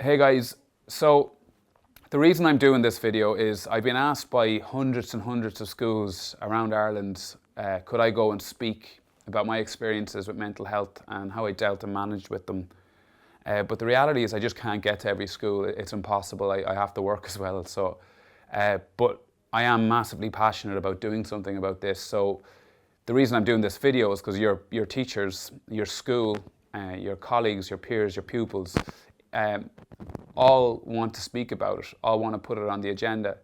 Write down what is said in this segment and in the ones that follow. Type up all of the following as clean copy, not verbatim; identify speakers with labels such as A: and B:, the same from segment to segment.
A: Hey guys, so the reason I'm doing this video is I've been asked by hundreds and hundreds of schools around Ireland, could I go and speak about my experiences with mental health and how I dealt and managed with them. But the reality is I just can't get to every school. It's impossible. I have to work as well. But I am massively passionate about doing something about this. So the reason I'm doing this video is because your teachers, your school, your colleagues, your peers, your pupils, all want to speak about it, all want to put it on the agenda.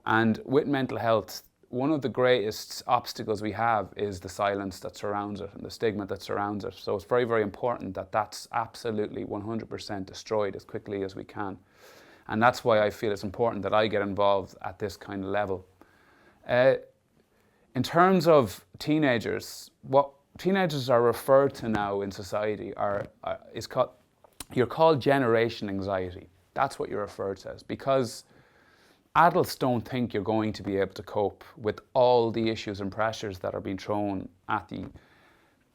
A: And with mental health, one of the greatest obstacles we have is the silence that surrounds it and the stigma that surrounds it. So it's very, very important that that's absolutely 100% destroyed as quickly as we can. And that's why I feel it's important that I get involved at this kind of level. In terms of teenagers, what teenagers are referred to now in society you're called generation anxiety. That's what you're referred to as, because adults don't think you're going to be able to cope with all the issues and pressures that are being thrown at you.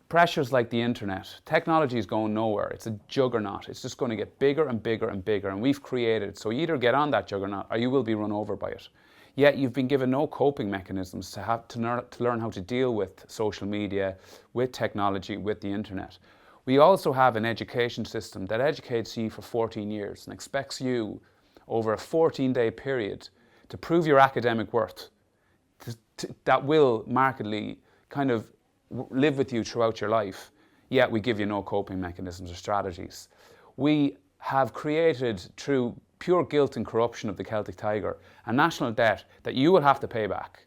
A: Pressures like the internet. Technology is going nowhere. It's a juggernaut. It's just going to get bigger and bigger and bigger, and we've created it. So you either get on that juggernaut or you will be run over by it. Yet you've been given no coping mechanisms to learn how to deal with social media, with technology, with the internet. We also have an education system that educates you for 14 years and expects you over a 14-day period to prove your academic worth that will markedly kind of live with you throughout your life, yet we give you no coping mechanisms or strategies. We have created, through pure guilt and corruption of the Celtic Tiger, a national debt that you will have to pay back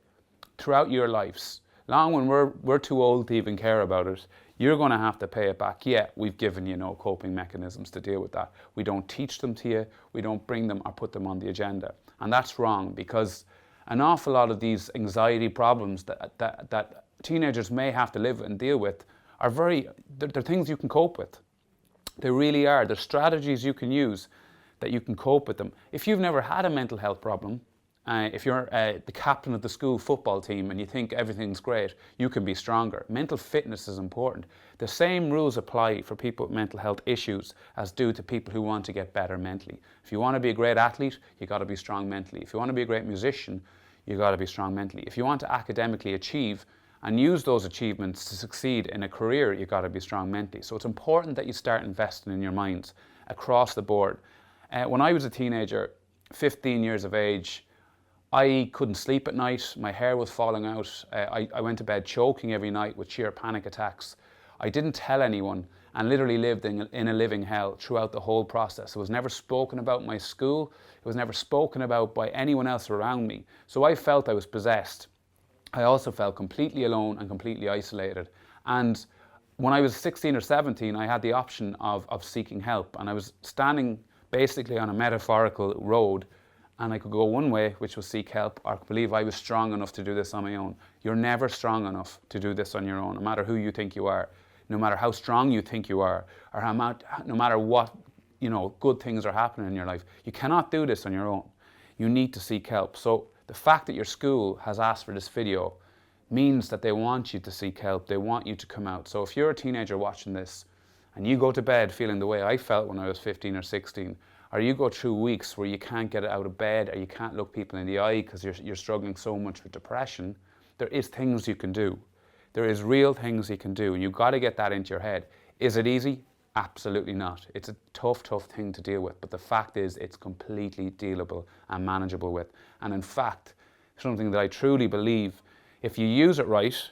A: throughout your lives. Long when we're too old to even care about it, you're going to have to pay it back. Yet we've given you no coping mechanisms to deal with that. We don't teach them to you. We don't bring them or put them on the agenda. And that's wrong, because an awful lot of these anxiety problems that teenagers may have to live and deal with are they're things you can cope with. They really are. There's strategies you can use that you can cope with them. If you've never had a mental health problem, if you're the captain of the school football team and you think everything's great, you can be stronger. Mental fitness is important. The same rules apply for people with mental health issues as do to people who want to get better mentally. If you want to be a great athlete, you got to be strong mentally. If you want to be a great musician, you got to be strong mentally. If you want to academically achieve and use those achievements to succeed in a career, you got to be strong mentally. So it's important that you start investing in your minds across the board. When I was a teenager, 15 years of age, I couldn't sleep at night. My hair was falling out. I went to bed choking every night with sheer panic attacks. I didn't tell anyone and literally lived in a living hell throughout the whole process. It was never spoken about in my school. It was never spoken about by anyone else around me. So I felt I was possessed. I also felt completely alone and completely isolated. And when I was 16 or 17, I had the option of seeking help. And I was standing basically on a metaphorical road, and I could go one way, which was seek help, or believe I was strong enough to do this on my own. You're never strong enough to do this on your own, no matter who you think you are, no matter how strong you think you are, or no matter what good things are happening in your life. You cannot do this on your own. You need to seek help. So the fact that your school has asked for this video means that they want you to seek help. They want you to come out. So if you're a teenager watching this and you go to bed feeling the way I felt when I was 15 or 16, or you go through weeks where you can't get out of bed or you can't look people in the eye because you're struggling so much with depression, there is things you can do. There is real things you can do, and you've got to get that into your head. Is it easy? Absolutely not. It's a tough thing to deal with, but the fact is it's completely dealable and manageable with. And in fact, something that I truly believe, if you use it right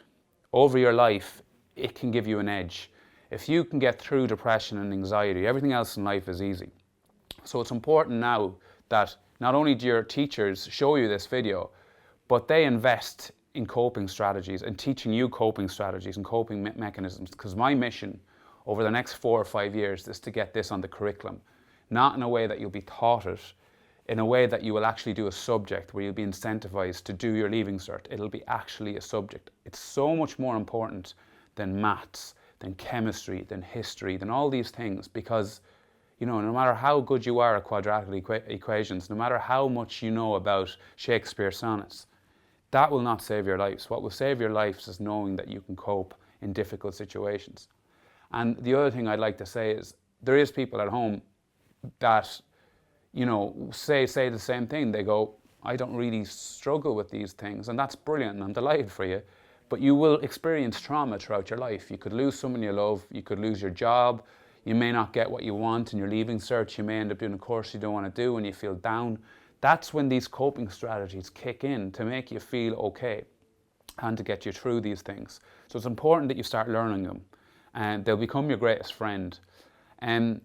A: over your life, it can give you an edge. If you can get through depression and anxiety, everything else in life is easy. So it's important now that not only do your teachers show you this video, but they invest in coping strategies and teaching you coping strategies and coping mechanisms. Because my mission over the next 4 or 5 years is to get this on the curriculum, not in a way that you'll be taught it, in a way that you will actually do a subject where you'll be incentivized to do your leaving cert. It'll be actually a subject. It's so much more important than maths, than chemistry, than history, than all these things, because no matter how good you are at quadratic equations, no matter how much you know about Shakespeare's sonnets, that will not save your lives. What will save your lives is knowing that you can cope in difficult situations. And the other thing I'd like to say is there is people at home that say the same thing. They go, I don't really struggle with these things, and that's brilliant, and I'm delighted for you. But you will experience trauma throughout your life. You could lose someone you love, you could lose your job, you may not get what you want in your leaving cert, you may end up doing a course you don't want to do and you feel down. That's when these coping strategies kick in to make you feel okay and to get you through these things. So it's important that you start learning them, and they'll become your greatest friend. And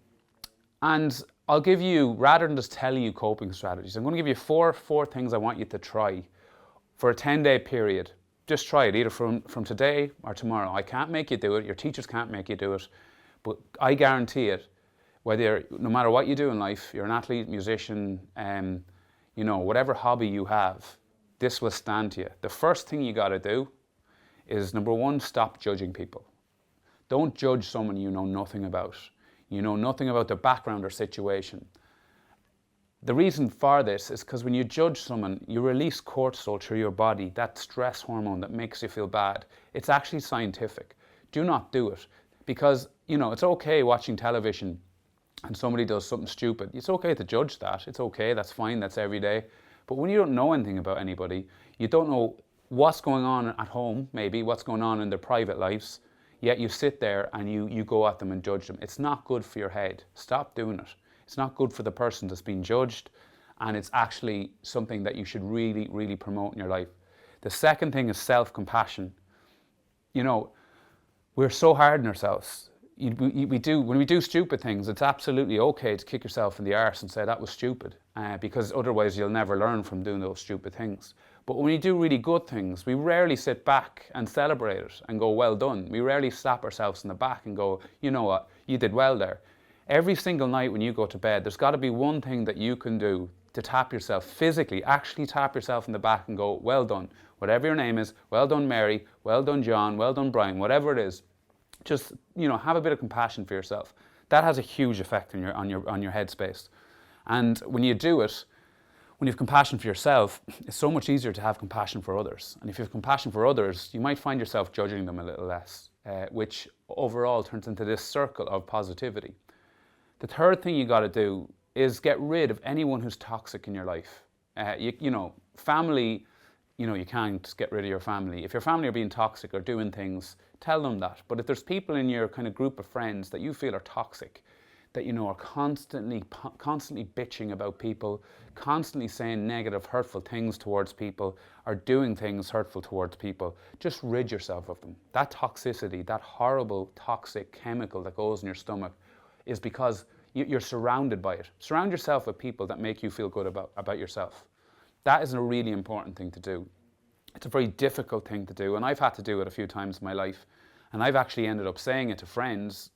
A: I'll give you, rather than just tell you coping strategies, I'm going to give you four things I want you to try for a 10-day period. Just try it, either from today or tomorrow. I can't make you do it, your teachers can't make you do it, but I guarantee it, no matter what you do in life, you're an athlete, musician, whatever hobby you have, this will stand to you. The first thing you got to do is, number one, stop judging people. Don't judge someone you know nothing about. You know nothing about their background or situation. The reason for this is because when you judge someone, you release cortisol through your body, that stress hormone that makes you feel bad. It's actually scientific. Do not do it, because it's okay watching television and somebody does something stupid. It's okay to judge that. It's okay, that's fine, that's every day. But when you don't know anything about anybody, you don't know what's going on at home, maybe what's going on in their private lives, yet you sit there and you go at them and judge them. It's not good for your head. Stop doing it. It's not good for the person that's being judged, and it's actually something that you should really, really promote in your life. The second thing is self-compassion. We're so hard on ourselves. When we do stupid things, it's absolutely okay to kick yourself in the arse and say that was stupid, because otherwise you'll never learn from doing those stupid things. But when we do really good things, we rarely sit back and celebrate it and go, well done. We rarely slap ourselves in the back and go, you know what, you did well there. Every single night when you go to bed, there's got to be one thing that you can do to tap yourself physically, actually tap yourself in the back and go, well done. Whatever your name is, well done Mary, well done John, well done Brian, whatever it is. Just, have a bit of compassion for yourself. That has a huge effect on your headspace. And when you do it, when you have compassion for yourself, it's so much easier to have compassion for others. And if you have compassion for others, you might find yourself judging them a little less, which overall turns into this circle of positivity. The third thing you got to do is get rid of anyone who's toxic in your life. Family, you can't get rid of your family. If your family are being toxic or doing things, tell them that. But if there's people in your kind of group of friends that you feel are toxic, that are constantly bitching about people, constantly saying negative, hurtful things towards people, or doing things hurtful towards people, just rid yourself of them. That toxicity, that horrible toxic chemical that goes in your stomach, is because you're surrounded by it. Surround yourself with people that make you feel good about yourself. That is a really important thing to do. It's a very difficult thing to do, and I've had to do it a few times in my life, and I've actually ended up saying it to friends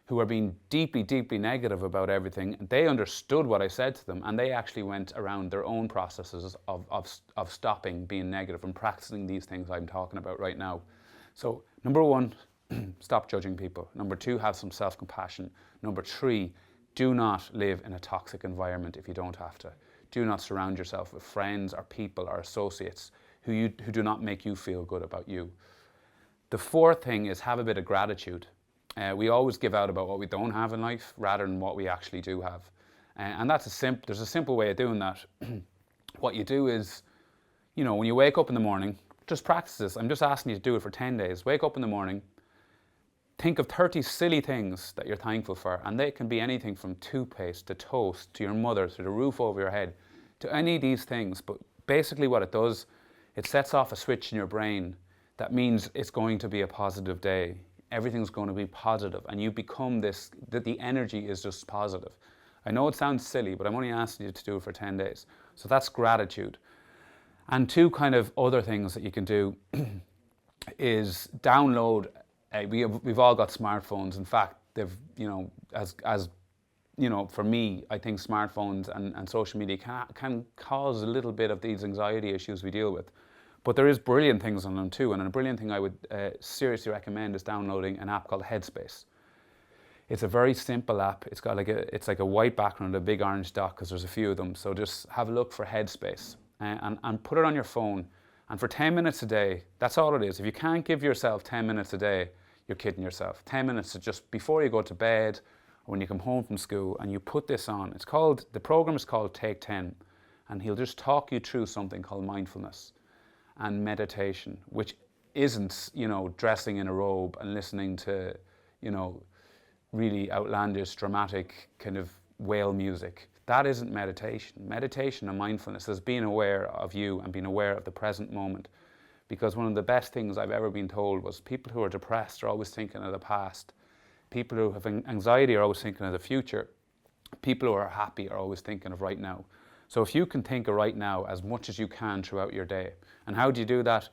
A: who are being deeply, deeply negative about everything. They understood what I said to them, and they actually went around their own processes of stopping being negative and practicing these things I'm talking about right now. So, number one, stop judging people. Number two, have some self-compassion. Number three, do not live in a toxic environment if you don't have to. Do not surround yourself with friends or people or associates who do not make you feel good about you. The fourth thing is have a bit of gratitude. We always give out about what we don't have in life rather than what we actually do have. And there's a simple way of doing that. What you do is, when you wake up in the morning, just practice this. I'm just asking you to do it for 10 days. Wake up in the morning, think of 30 silly things that you're thankful for, and they can be anything from toothpaste to toast to your mother to the roof over your head, to any of these things. But basically what it does, it sets off a switch in your brain that means it's going to be a positive day. Everything's going to be positive, and you become that the energy is just positive. I know it sounds silly, but I'm only asking you to do it for 10 days. So that's gratitude. And two kind of other things that you can do is download. We've all got smartphones. In fact, they've, for me, I think smartphones and social media can cause a little bit of these anxiety issues we deal with. But there is brilliant things on them too, and a brilliant thing I would seriously recommend is downloading an app called Headspace. It's a very simple app. It's got it's like a white background, a big orange dot, because there's a few of them. So just have a look for Headspace and put it on your phone. And for 10 minutes a day, that's all it is. If you can't give yourself 10 minutes a day, you're kidding yourself. 10 minutes to just before you go to bed, or when you come home from school and you put this on. The program is called Take 10, and he'll just talk you through something called mindfulness and meditation, which isn't, dressing in a robe and listening to, really outlandish, dramatic kind of whale music. That isn't meditation. Meditation and mindfulness is being aware of you and being aware of the present moment. Because one of the best things I've ever been told was people who are depressed are always thinking of the past. People who have anxiety are always thinking of the future. People who are happy are always thinking of right now. So if you can think of right now as much as you can throughout your day. And how do you do that?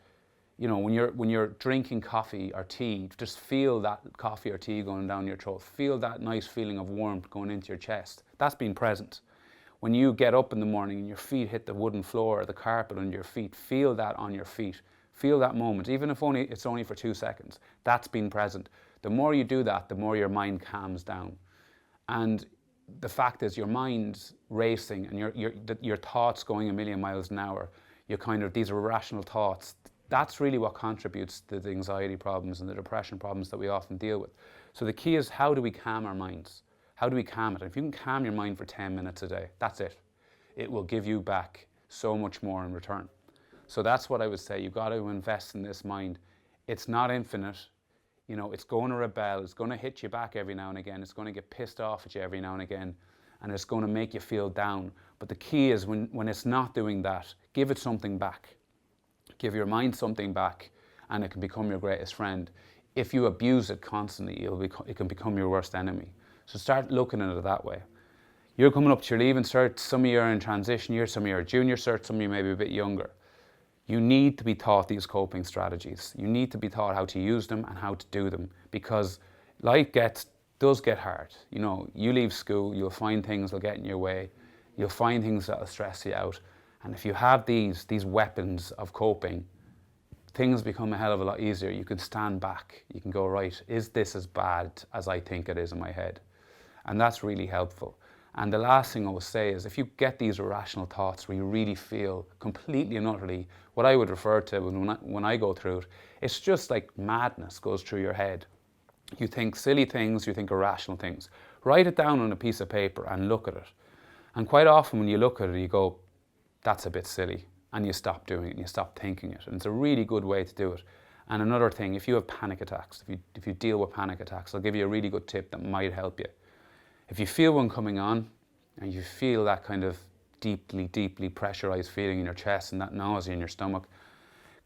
A: When you're drinking coffee or tea, just feel that coffee or tea going down your throat. Feel that nice feeling of warmth going into your chest. That's being present. When you get up in the morning and your feet hit the wooden floor or the carpet under your feet, feel that on your feet. Feel that moment, even if it's only for 2 seconds. That's being present. The more you do that, the more your mind calms down. And the fact is, your mind's racing and your thoughts going a million miles an hour. These irrational thoughts. That's really what contributes to the anxiety problems and the depression problems that we often deal with. So the key is, how do we calm our minds? How do we calm it? If you can calm your mind for 10 minutes a day, that's it. It will give you back so much more in return. So that's what I would say. You've got to invest in this mind. It's not infinite. It's going to rebel. It's going to hit you back every now and again. It's going to get pissed off at you every now and again. And it's going to make you feel down. But the key is, when it's not doing that, give it something back. Give your mind something back, and it can become your greatest friend. If you abuse it constantly, it can become your worst enemy. So start looking at it that way. You're coming up to your leaving cert. Some of you are in transition year. Some of you are junior cert. Some of you may be a bit younger. You need to be taught these coping strategies. You need to be taught how to use them and how to do them, because life does get hard. You leave school, you'll find things that'll get in your way. You'll find things that'll stress you out. And if you have these weapons of coping, things become a hell of a lot easier. You can stand back. You can go, right, is this as bad as I think it is in my head? And that's really helpful. And the last thing I will say is, if you get these irrational thoughts where you really feel completely and utterly, what I would refer to when I go through it, it's just like madness goes through your head. You think silly things, you think irrational things. Write it down on a piece of paper and look at it. And quite often when you look at it, you go, that's a bit silly. And you stop doing it and you stop thinking it. And it's a really good way to do it. And another thing, if you have panic attacks, if you deal with panic attacks, I'll give you a really good tip that might help you. If you feel one coming on, and you feel that kind of deeply, deeply pressurized feeling in your chest and that nausea in your stomach,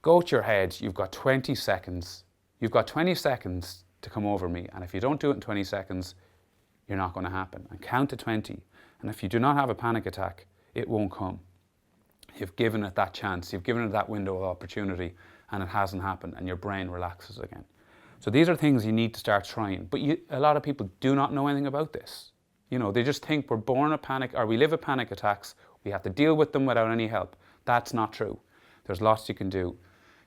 A: go to your head. You've got 20 seconds. You've got 20 seconds to come over me. And if you don't do it in 20 seconds, you're not going to happen. And count to 20. And if you do not have a panic attack, it won't come. You've given it that chance. You've given it that window of opportunity, and it hasn't happened, and your brain relaxes again. So these are things you need to start trying. But a lot of people do not know anything about this. They just think we're born with panic, or we live with panic attacks. We have to deal with them without any help. That's not true. There's lots you can do.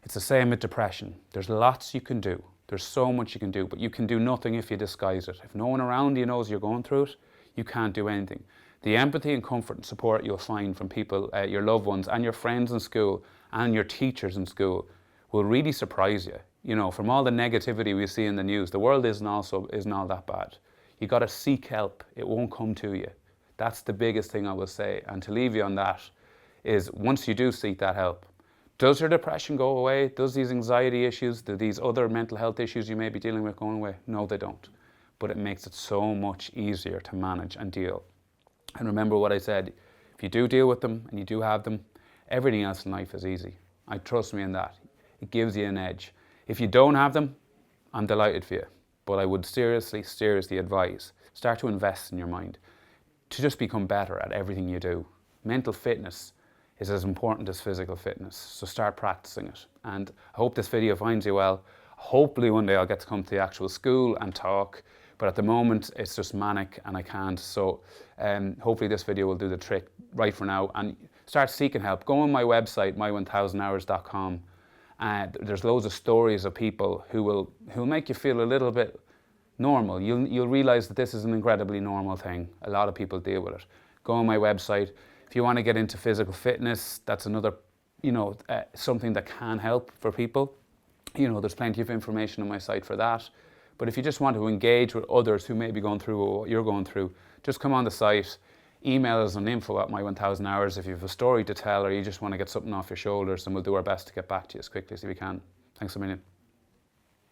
A: It's the same with depression. There's lots you can do. There's so much you can do, but you can do nothing if you disguise it. If no one around you knows you're going through it, you can't do anything. The empathy and comfort and support you'll find from people, your loved ones and your friends in school and your teachers in school will really surprise you. From all the negativity we see in the news, the world isn't all that bad. You got to seek help. It won't come to you. That's the biggest thing I will say. And to leave you on that is, once you do seek that help, does your depression go away? Does these anxiety issues, do these other mental health issues you may be dealing with go away? No, they don't. But it makes it so much easier to manage and deal. And remember what I said, if you do deal with them and you do have them, everything else in life is easy. Trust me in that. It gives you an edge. If you don't have them, I'm delighted for you. But I would seriously advise, start to invest in your mind to just become better at everything you do. Mental fitness is as important as physical fitness, so start practicing it. And I hope this video finds you well. Hopefully one day I'll get to come to the actual school and talk, but at the moment it's just manic and I can't. So hopefully this video will do the trick right for now, and start seeking help. Go on my website, my1000hours.com. There's loads of stories of people who will make you feel a little bit normal. You'll realize that this is an incredibly normal thing. A lot of people deal with it. Go on my website. If you want to get into physical fitness, that's another, something that can help for people. There's plenty of information on my site for that. But if you just want to engage with others who may be going through what you're going through, just come on the site, email us on info@my1000hours if you have a story to tell or you just want to get something off your shoulders, and we'll do our best to get back to you as quickly as we can. Thanks a million.